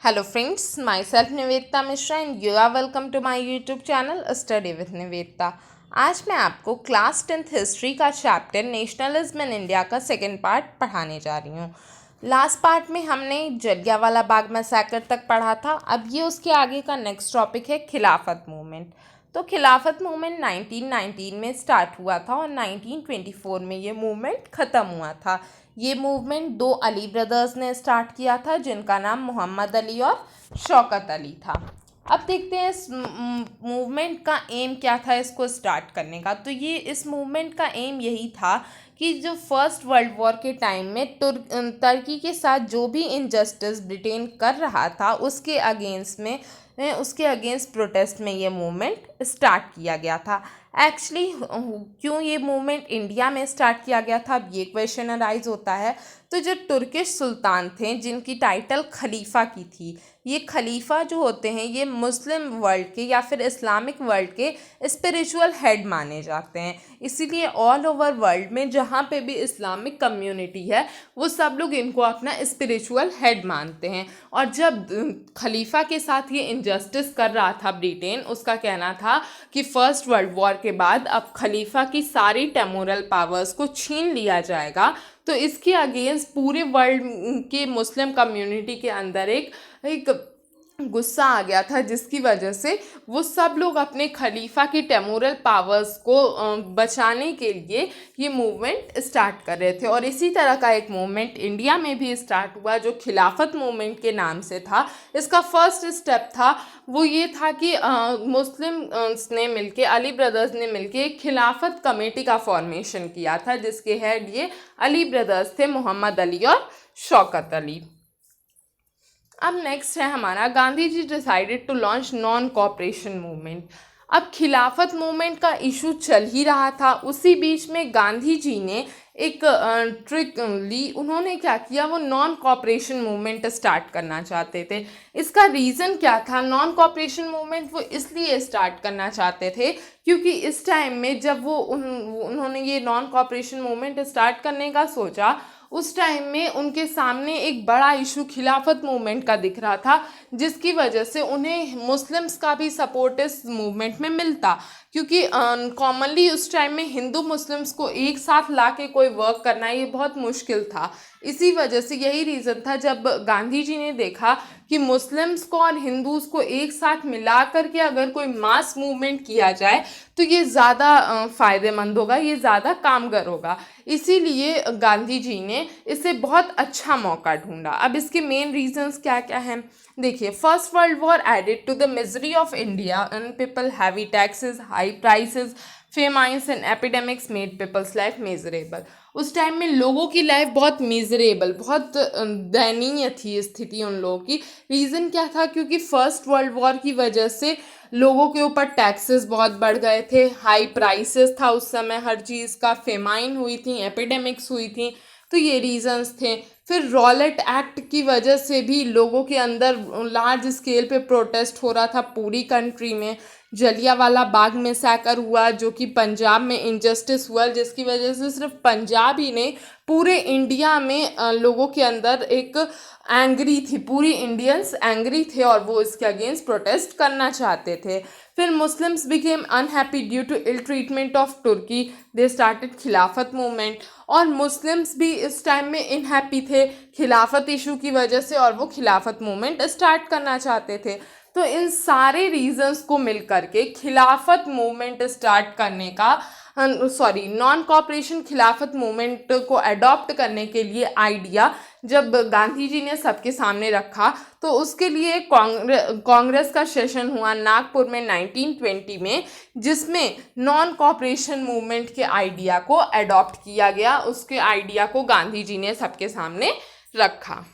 Hello friends, myself Nivedita Mishra and you are welcome to my YouTube channel Study with Nivedita। आज मैं आपको class 10th history का chapter nationalism in India का second part पढ़ाने जा रही हूँ। लास्ट पार्ट में हमने जलियांवाला बाग मैसेकर तक पढ़ा था। अब ये उसके आगे का नेक्स्ट टॉपिक है खिलाफत मूवमेंट। तो खिलाफत मूवमेंट 1919 में स्टार्ट हुआ था और 1924 में ये मूवमेंट ख़त्म हुआ था। ये मूवमेंट दो अली ब्रदर्स ने स्टार्ट किया था जिनका नाम मोहम्मद अली और शौकत अली था। अब देखते हैं इस मूवमेंट का एम क्या था इसको स्टार्ट करने का। तो ये इस मूवमेंट का एम यही था कि जो फर्स्ट वर्ल्ड वॉर के टाइम में तुर्की के साथ जो भी इनजस्टिस ब्रिटेन कर रहा था उसके अगेंस्ट प्रोटेस्ट में ये मूवमेंट स्टार्ट किया गया था। एक्चुअली क्यों ये मूवमेंट इंडिया में स्टार्ट किया गया था, अब ये क्वेश्चन अराइज होता है। तो जो तुर्किश सुल्तान थे जिनकी टाइटल खलीफा की थी, ये खलीफा जो होते हैं ये मुस्लिम वर्ल्ड के या फिर इस्लामिक वर्ल्ड के स्पिरिचुअल हेड माने जाते हैं। इसीलिए ऑल ओवर वर्ल्ड में जहाँ पे भी इस्लामिक कम्युनिटी है वो सब लोग इनको अपना स्पिरिचुअल हेड मानते हैं। और जब खलीफा के साथ ये इनजस्टिस कर रहा था ब्रिटेन, उसका कहना था कि फर्स्ट वर्ल्ड वॉर के बाद अब खलीफा की सारी टेम्पोरल पावर्स को छीन लिया जाएगा। तो इसके अगेंस्ट पूरे वर्ल्ड के मुस्लिम कम्युनिटी के अंदर एक गुस्सा आ गया था, जिसकी वजह से वो सब लोग अपने खलीफा की टेम्पोरल पावर्स को बचाने के लिए ये मूवमेंट स्टार्ट कर रहे थे। और इसी तरह का एक मूवमेंट इंडिया में भी स्टार्ट हुआ जो खिलाफत मूवमेंट के नाम से था। इसका फर्स्ट स्टेप था वो ये था कि मुस्लिम ने मिलके, अली ब्रदर्स ने मिलके एक खिलाफत कमेटी का फॉर्मेशन किया था जिसके हेड ये अली ब्रदर्स थे, मोहम्मद अली और शौकत अली। अब नेक्स्ट है हमारा Gandhi ji decided to launch non cooperation movement. अब खिलाफत मूवमेंट का इशू चल ही रहा था, उसी बीच में गांधी जी ने एक ट्रिक ली। उन्होंने क्या किया, वो नॉन कॉपरेशन मूवमेंट स्टार्ट करना चाहते थे। इसका रीज़न क्या था, नॉन कॉपरेशन मूवमेंट वो इसलिए स्टार्ट करना चाहते थे क्योंकि इस टाइम में जब उन्होंने ये नॉन कॉपरेशन मूवमेंट स्टार्ट करने का सोचा, उस टाइम में उनके सामने एक बड़ा इशू खिलाफत मूवमेंट का दिख रहा था, जिसकी वजह से उन्हें मुस्लिम्स का भी सपोर्ट इस मूवमेंट में मिलता। क्योंकि कॉमनली उस टाइम में हिंदू मुस्लिम्स को एक साथ ला के कोई वर्क करना ये बहुत मुश्किल था। इसी वजह से यही रीज़न था, जब गांधी जी ने देखा कि मुस्लिम्स को और हिंदूज़ को एक साथ मिला करके अगर कोई मास मूवमेंट किया जाए तो ये ज़्यादा फ़ायदेमंद होगा, ये ज़्यादा कामगर होगा। इसीलिए गांधी जी ने इसे बहुत अच्छा मौका ढूंढा। अब इसके मेन रीजंस क्या क्या हैं, देखिए। First world war added to the misery of India and people, heavy taxes, high prices, famines and epidemics made people's life miserable. उस टाइम में लोगों की लाइफ बहुत मिजरेबल, बहुत दयनीय थी स्थिति उन लोगों की। रीज़न क्या था, क्योंकि फर्स्ट वर्ल्ड वॉर की वजह से लोगों के ऊपर टैक्सेस बहुत बढ़ गए थे, हाई प्राइसेस था उस समय हर चीज़ का, फेमाइन हुई थी, एपिडेमिक्स हुई थी। तो ये रीजंस थे। फिर रॉलेट एक्ट की वजह से भी लोगों के अंदर लार्ज स्केल पे प्रोटेस्ट हो रहा था पूरी कंट्री में। जलियांवाला बाग मैसेकर हुआ जो कि पंजाब में इनजस्टिस हुआ, जिसकी वजह से सिर्फ पंजाब ही नहीं पूरे इंडिया में लोगों के अंदर एक एंग्री थी, पूरी इंडियंस एंग्री थे और वो इसके अगेंस्ट प्रोटेस्ट करना चाहते थे। फिर Muslims became unhappy due to ill treatment of Turkey, they started Khilafat movement. और मुस्लिम्स भी इस टाइम में इनहैप्पी थे खिलाफत इशू की वजह से और वो खिलाफत मूवमेंट स्टार्ट करना चाहते थे। तो इन सारे रीजंस को मिल करके खिलाफत मूवमेंट स्टार्ट करने का नॉन कॉपरेशन खिलाफत मूवमेंट को अडॉप्ट करने के लिए आइडिया जब गांधी जी ने सबके सामने रखा, तो उसके लिए कांग्रेस का सेशन हुआ नागपुर में 1920 में, जिसमें नॉन कॉपरेशन मूवमेंट के आइडिया को अडॉप्ट किया गया। उसके आइडिया को गांधी जी ने सबके सामने रखा।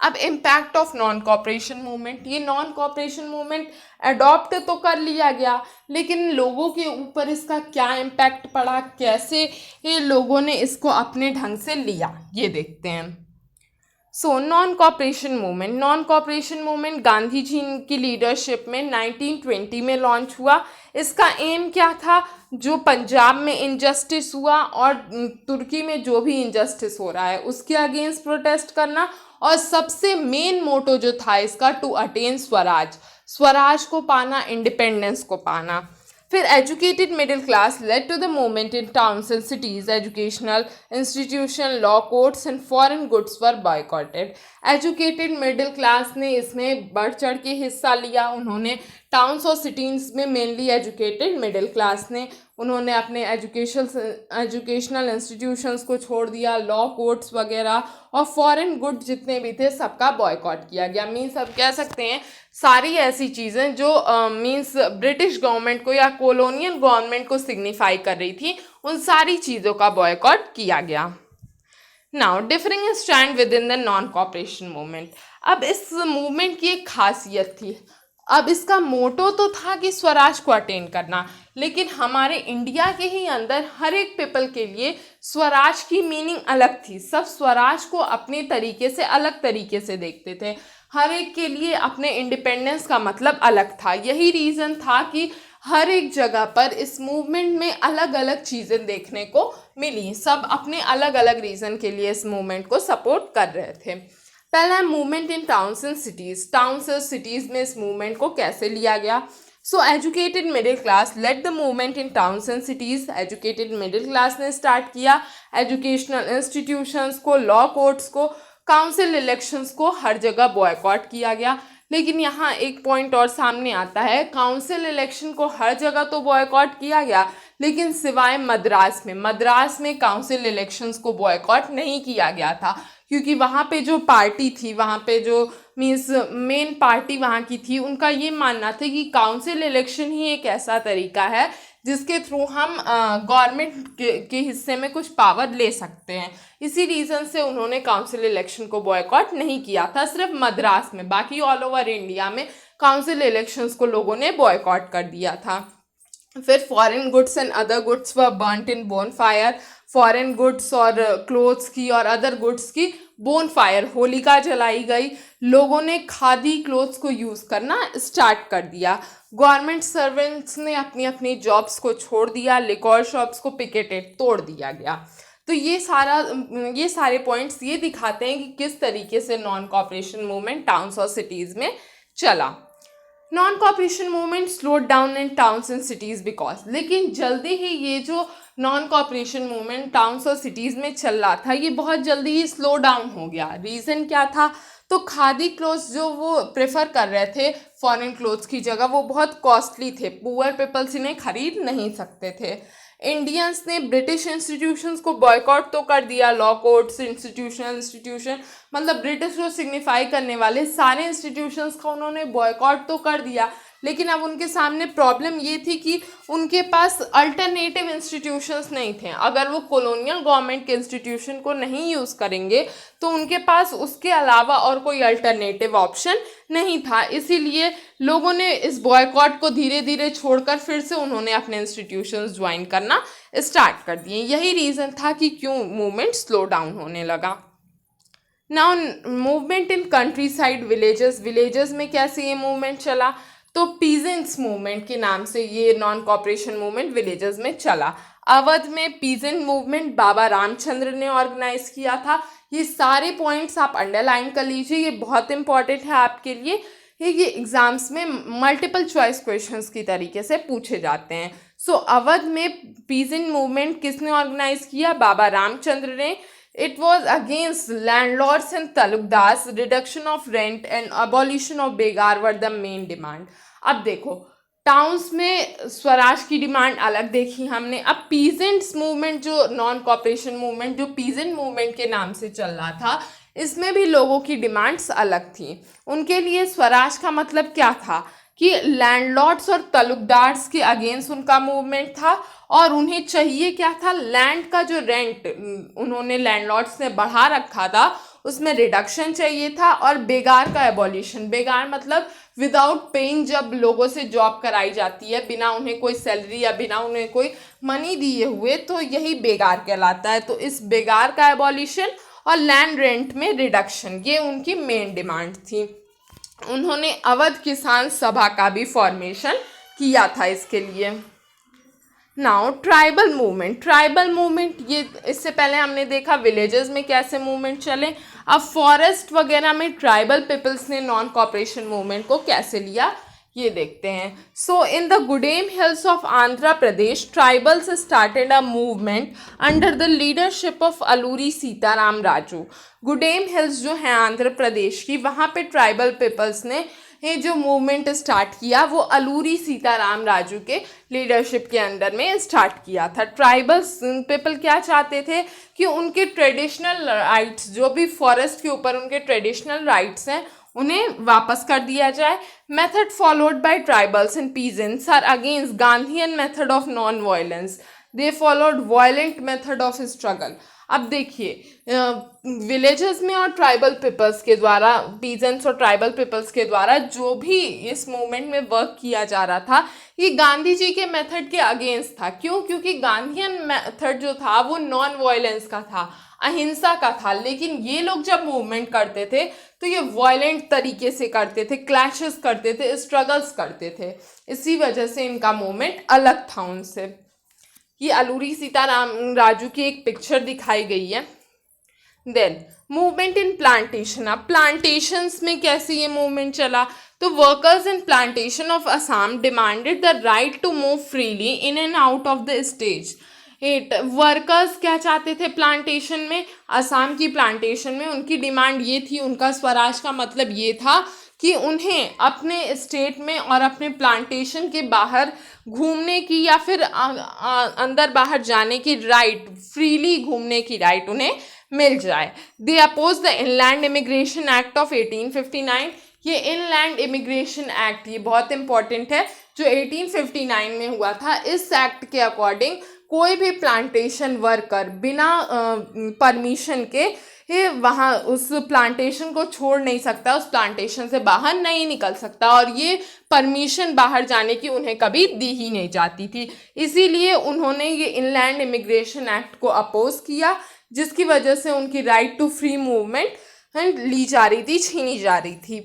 अब impact of non cooperation movement, ये नॉन कॉपरेशन मूवमेंट अडॉप्ट तो कर लिया गया, लेकिन लोगों के ऊपर इसका क्या इम्पैक्ट पड़ा, कैसे ये लोगों ने इसको अपने ढंग से लिया, ये देखते हैं। So non cooperation movement Gandhi ji की लीडरशिप में 1920 में लॉन्च हुआ। इसका एम क्या था, जो पंजाब में इनजस्टिस हुआ और तुर्की में जो भी इनजस्टिस हो रहा है उसके अगेंस्ट प्रोटेस्ट करना, और सबसे मेन मोटो जो था इसका, टू अटेन स्वराज, स्वराज को पाना, इंडिपेंडेंस को पाना। फिर educated middle class led to the movement in towns and cities, educational institution, law courts and foreign goods were boycotted. Educated middle class ने इसमें बढ़ चढ़ के हिस्सा लिया। उन्होंने टाउन्स और सिटीज़ में मेनली एजुकेटेड मिडिल क्लास ने उन्होंने अपने एजुकेशनल इंस्टीट्यूशंस को छोड़ दिया, लॉ कोर्ट्स वगैरह और फॉरेन गुड जितने भी थे सबका बॉयकॉट किया गया। मीन्स अब कह सकते हैं सारी ऐसी चीज़ें जो मीन्स ब्रिटिश गवर्नमेंट को या कॉलोनियल गवर्नमेंट को सिग्निफाई कर रही थी, उन सारी चीज़ों का बॉयकॉट किया गया। Now differing stand with in the non cooperation movement. अब इस मूवमेंट की एक खासियत थी। अब इसका मोटो तो था कि स्वराज को अटेन करना, लेकिन हमारे इंडिया के ही अंदर हर एक पीपल के लिए स्वराज की मीनिंग अलग थी। सब स्वराज को अपने तरीके से, अलग तरीके से देखते थे। हर एक के लिए अपने इंडिपेंडेंस का मतलब अलग था। यही रीज़न था कि हर एक जगह पर इस मूवमेंट में अलग अलग चीज़ें देखने को मिली। सब अपने अलग अलग रीज़न के लिए इस मूवमेंट को सपोर्ट कर रहे थे। पहला है movement in towns and cities. Towns और सिटीज़ में इस मूवमेंट को कैसे लिया गया? So educated middle class led the movement in towns and cities. Educated middle class ने स्टार्ट किया एजुकेशनल इंस्टीट्यूशंस को, लॉ कोर्ट्स को, काउंसिल इलेक्शंस को, हर जगह बॉयकॉट किया गया। लेकिन यहाँ एक पॉइंट और सामने आता है, काउंसिल इलेक्शन को हर जगह तो बॉयकॉट किया गया, लेकिन सिवाय मद्रास में काउंसिल इलेक्शंस को बॉयकॉट नहीं किया गया था, क्योंकि वहाँ पे जो पार्टी थी, वहाँ पे जो मीन्स मेन पार्टी वहाँ की थी, उनका ये मानना था कि काउंसिल इलेक्शन ही एक ऐसा तरीका है जिसके थ्रू हम गवर्नमेंट के हिस्से में कुछ पावर ले सकते हैं। इसी रीज़न से उन्होंने काउंसिल इलेक्शन को बॉयकॉट नहीं किया था, सिर्फ मद्रास में। बाकी ऑल ओवर इंडिया में काउंसिल इलेक्शंस को लोगों ने बॉयकॉट कर दिया था। फिर foreign goods and other goods were burnt in bonfire. Foreign goods और क्लोथ्स की और अदर गुड्स की बोनफायर, होलिका जलाई गई। लोगों ने खादी क्लोथ्स को यूज़ करना स्टार्ट कर दिया। गवर्नमेंट सर्वेंट्स ने अपनी अपनी जॉब्स को छोड़ दिया। लिक्वर शॉप्स को पिकेटेड, तोड़ दिया गया। तो ये सारे पॉइंट्स ये दिखाते हैं कि किस तरीके से नॉन कॉपरेशन मूवमेंट टाउन्स और सिटीज़ में चला। Non cooperation movement slowed down in towns and cities because, लेकिन जल्दी ही ये जो नॉन कॉपरेशन मूवमेंट टाउन्स और सिटीज़ में चल रहा था, ये बहुत जल्दी ही स्लो डाउन हो गया। रीज़न क्या था? तो खादी क्लोथ्स जो वो प्रेफर कर रहे थे फॉरेन क्लोथ्स की जगह, वो बहुत कॉस्टली थे, पुअर पीपल्स इन्हें खरीद नहीं सकते थे। इंडियंस ने ब्रिटिश इंस्टीट्यूशंस को बॉयकॉट तो कर दिया, लॉ कोर्ट्स, इंस्टीट्यूशन मतलब ब्रिटिश को सिग्निफाई करने वाले सारे इंस्टीट्यूशंस का उन्होंने बॉयकॉट तो कर दिया, लेकिन अब उनके सामने प्रॉब्लम ये थी कि उनके पास अल्टरनेटिव इंस्टीट्यूशंस नहीं थे। अगर वो कॉलोनियल गवर्नमेंट के इंस्टीट्यूशन को नहीं यूज़ करेंगे तो उनके पास उसके अलावा और कोई अल्टरनेटिव ऑप्शन नहीं था। इसीलिए लोगों ने इस बॉयकॉट को धीरे धीरे छोड़कर फिर से उन्होंने अपने इंस्टीट्यूशंस ज्वाइन करना स्टार्ट कर दिए। यही रीज़न था कि क्यों मूवमेंट स्लो डाउन होने लगा। Now movement in country side villages में कैसे ये मूवमेंट चला? तो पीजेंट्स मूवमेंट के नाम से ये नॉन कॉपरेशन मूवमेंट विलेजेस में चला। अवध में पीजेंट मूवमेंट बाबा रामचंद्र ने ऑर्गेनाइज किया था। ये सारे पॉइंट्स आप अंडरलाइन कर लीजिए, ये बहुत इंपॉर्टेंट है आपके लिए। ये एग्जाम्स में मल्टीपल चॉइस क्वेश्चंस की तरीके से पूछे जाते हैं। सो अवध में पीजेंट मूवमेंट किसने ऑर्गेनाइज किया? बाबा रामचंद्र ने। It was against landlords and talukdars, reduction of rent and abolition of बेगार were the main demand। अब देखो, टाउन्स में स्वराज की डिमांड अलग देखी हमने। अब पीजेंट्स मूवमेंट, जो नॉन कॉपरेशन मूवमेंट जो पीजेंट मूवमेंट के नाम से चल रहा था, इसमें भी लोगों की डिमांड्स अलग थी। उनके लिए स्वराज का मतलब क्या था कि लैंडलॉर्ड्स और तलुकदार्स के अगेंस्ट उनका मूवमेंट था, और उन्हें चाहिए क्या था? लैंड का जो रेंट उन्होंने लैंडलॉर्ड्स ने बढ़ा रखा था उसमें रिडक्शन चाहिए था, और बेगार का एबॉलिशन। बेगार मतलब विदाउट पेइंग, जब लोगों से जॉब कराई जाती है बिना उन्हें कोई सैलरी या बिना उन्हें कोई मनी दिए हुए, तो यही बेगार कहलाता है। तो इस बेगार का एबॉलिशन और लैंड रेंट में रिडक्शन, ये उनकी मेन डिमांड थी। उन्होंने अवध किसान सभा का भी फॉर्मेशन किया था इसके लिए। नाउ ट्राइबल मूवमेंट ये इससे पहले हमने देखा विलेजेस में कैसे मूवमेंट चले। अब फॉरेस्ट वगैरह में ट्राइबल पीपल्स ने नॉन कॉपरेशन मूवमेंट को कैसे लिया ये देखते हैं. So in the Gudem hills of Andhra Pradesh tribals started a movement under the leadership of Alluri Sitaram Raju. Gudem hills जो है आंध्र प्रदेश की, वहाँ पे ट्राइबल पीपल्स ने ये जो मूवमेंट स्टार्ट किया वो अलूरी सीताराम राजू के लीडरशिप के अंडर में स्टार्ट किया था. ट्राइबल्स पीपल क्या चाहते थे कि उनके ट्रेडिशनल राइट्स, जो भी फॉरेस्ट के ऊपर उनके ट्रेडिशनल राइट्स हैं, उन्हें वापस कर दिया जाए. Method followed by tribals and peasants are against Gandhian method of non violence. They followed violent method of struggle. अब देखिए विलेजेस में और ट्राइबल पीपल्स के द्वारा, पीजेंट्स और ट्राइबल पीपल्स के द्वारा जो भी इस मूवमेंट में वर्क किया जा रहा था ये गांधी जी के मेथड के अगेंस्ट था. क्यों? क्योंकि गांधीयन मेथड जो था वो नॉन वायलेंस का था, अहिंसा का था. लेकिन ये लोग जब मूवमेंट करते थे तो ये वायलेंट तरीके से करते थे, क्लैशेस करते थे, स्ट्रगल्स करते थे. इसी वजह से इनका मूवमेंट अलग था उनसे. ये अलूरी सीताराम राजू की एक पिक्चर दिखाई गई है. Then movement in plantation. अब प्लांटेशंस में कैसे ये मूवमेंट चला? तो workers in plantation of Assam demanded the right to move freely in and out of the state. Workers क्या चाहते थे प्लांटेशन में? असम की प्लांटेशन में उनकी डिमांड ये थी, उनका स्वराज का मतलब ये था कि उन्हें अपने स्टेट में और अपने प्लांटेशन के बाहर घूमने की या फिर अंदर बाहर जाने की राइट, फ्रीली घूमने की राइट उन्हें मिल जाए. They oppose the inland immigration act of 1859. ये इनलैंड इमिग्रेशन एक्ट ये बहुत इंपॉर्टेंट है जो 1859 में हुआ था. इस एक्ट के अकॉर्डिंग कोई भी प्लांटेशन वर्कर बिना परमिशन के वहाँ उस प्लांटेशन को छोड़ नहीं सकता, उस प्लांटेशन से बाहर नहीं निकल सकता, और ये परमिशन बाहर जाने की उन्हें कभी दी ही नहीं जाती थी. इसीलिए उन्होंने ये इनलैंड इमिग्रेशन एक्ट को अपोज किया, जिसकी वजह से उनकी राइट टू फ्री मूवमेंट ली जा रही थी, छीनी जा रही थी.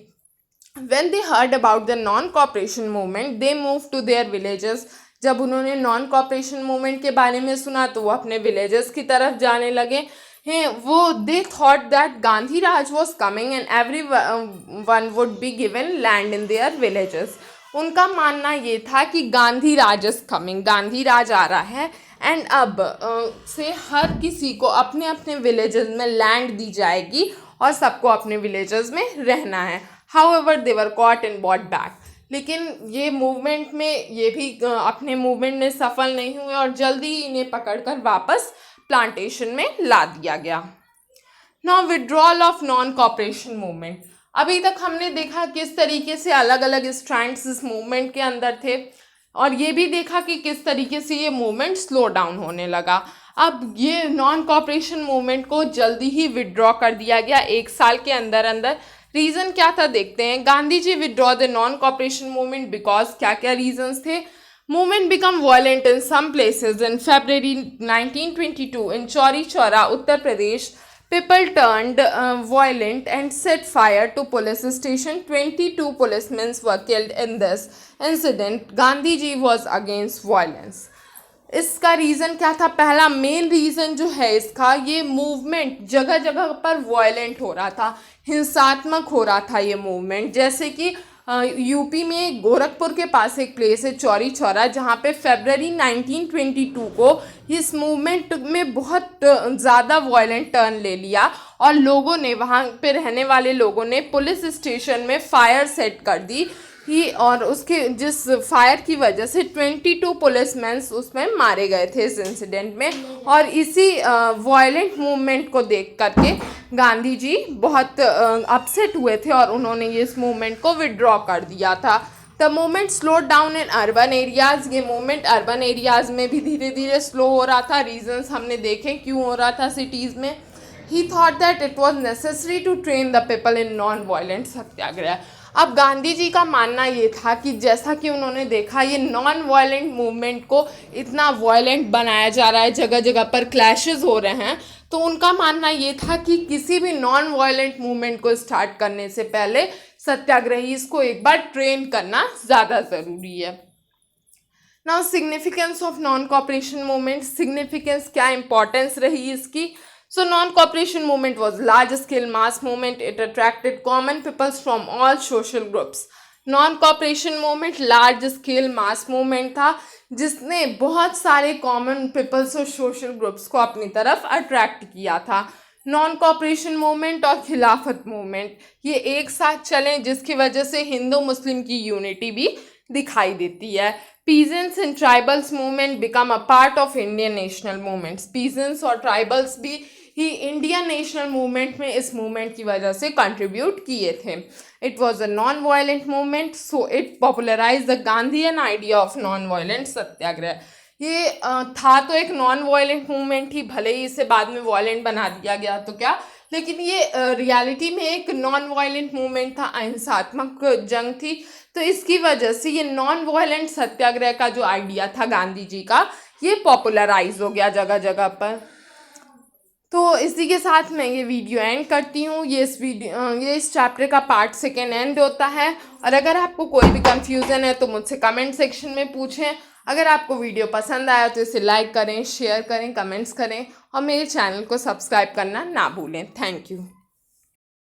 When they heard about the non-cooperation movement, they moved to their villages. जब उन्होंने नॉन कॉपरेशन मूवमेंट के बारे में सुना तो वो अपने विलेजेस की तरफ जाने लगे हैं. वो they thought that Gandhi Raj was coming and every one would be given land in their villages. उनका मानना ये था कि गांधी राज इज कमिंग, गांधी राज आ रहा है, एंड अब से हर किसी को अपने अपने विलेजेस में लैंड दी जाएगी और सबको अपने विलेजेस में रहना है. However they were caught and bought back. लेकिन ये मूवमेंट में ये भी अपने मूवमेंट में सफल नहीं हुए और जल्दी ही इन्हें पकड़कर वापस प्लांटेशन में ला दिया गया. Now withdrawal of non cooperation movement. अभी तक हमने देखा किस तरीके से अलग अलग स्ट्रैंड्स इस मूवमेंट के अंदर थे, और ये भी देखा कि किस तरीके से ये मूवमेंट स्लो डाउन होने लगा. अब ये नॉन कॉपरेशन मूवमेंट को जल्दी ही विड्रॉ कर दिया गया 1 साल के अंदर अंदर. रीज़न क्या था देखते हैं. Gandhi ji withdraw the non cooperation movement because क्या क्या रीजंस थे. Movement become violent in some places. In February 1922 in Chauri Chaura Uttar Pradesh people turned violent and set fire to police station. 22 policemen were killed in this incident. Gandhi ji was against violence. इसका reason क्या था? पहला main reason जो है इसका, ये movement जगह जगह पर वायलेंट हो रहा था, हिंसात्मक हो रहा था ये मूवमेंट. जैसे कि यूपी में गोरखपुर के पास एक प्लेस है चौरी चौरा, जहाँ पे February 1922 को इस मूवमेंट में बहुत ज़्यादा वायलेंट टर्न ले लिया और लोगों ने, वहाँ पे रहने वाले लोगों ने पुलिस स्टेशन में फायर सेट कर दी ही, और उसके जिस फायर की वजह से 22 पुलिसमैन उसमें मारे गए थे इस इंसिडेंट में. और इसी वायलेंट मूवमेंट को देख करके गांधी जी बहुत अपसेट हुए थे और उन्होंने ये इस मूवमेंट को विड्रॉ कर दिया था. The movement slow down in urban areas. ये मूवमेंट अर्बन एरियाज़ में भी धीरे धीरे स्लो हो रहा था. रीजंस हमने देखे क्यों हो रहा था सिटीज़ में. He thought that it was necessary to train the people in non violent satyagraha. अब गांधी जी का मानना ये था कि जैसा कि उन्होंने देखा ये नॉन वायलेंट मूवमेंट को इतना वायलेंट बनाया जा रहा है, जगह जगह पर क्लैशेस हो रहे हैं, तो उनका मानना ये था कि किसी भी नॉन वायलेंट मूवमेंट को स्टार्ट करने से पहले सत्याग्रही इसको एक बार ट्रेन करना ज़्यादा ज़रूरी है. Now significance of non cooperation movement. Significance क्या इंपॉर्टेंस रही इसकी. So non-cooperation movement was large-scale mass movement. It attracted common peoples from all social groups. Non cooperation movement large scale mass movement था जिसने बहुत सारे कॉमन पीपल्स और social groups को अपनी तरफ अट्रैक्ट किया था. नॉन कॉपरेशन मूवमेंट और खिलाफत मूवमेंट ये एक साथ चले जिसकी वजह से हिंदू मुस्लिम की यूनिटी भी दिखाई देती है. Peasants and tribals movement become a part of Indian national movements. Peasants और ट्राइबल्स भी ही इंडियन नेशनल मूवमेंट में इस मूवमेंट की वजह से कंट्रीब्यूट किए थे. It was a non violent movement, so it popularise the Gandhian idea of non violent satyagraha. ये था तो एक नॉन वायलेंट मूवमेंट ही, भले ही इसे बाद में वायलेंट बना दिया गया तो क्या, लेकिन ये रियलिटी में एक नॉन वायलेंट मूवमेंट था, अहिंसात्मक जंग थी. तो इसकी वजह से ये नॉन वायलेंट सत्याग्रह का जो आइडिया था गांधी जी का, ये पॉपुलराइज हो गया जगह जगह पर. तो इसी के साथ मैं ये वीडियो एंड करती हूँ. ये इस चैप्टर का पार्ट 2 एंड होता है. और अगर आपको कोई भी कंफ्यूजन है तो मुझसे कमेंट सेक्शन में पूछें. अगर आपको वीडियो पसंद आया तो इसे लाइक करें, शेयर करें, कमेंट्स करें और मेरे चैनल को सब्सक्राइब करना ना भूलें. Thank you.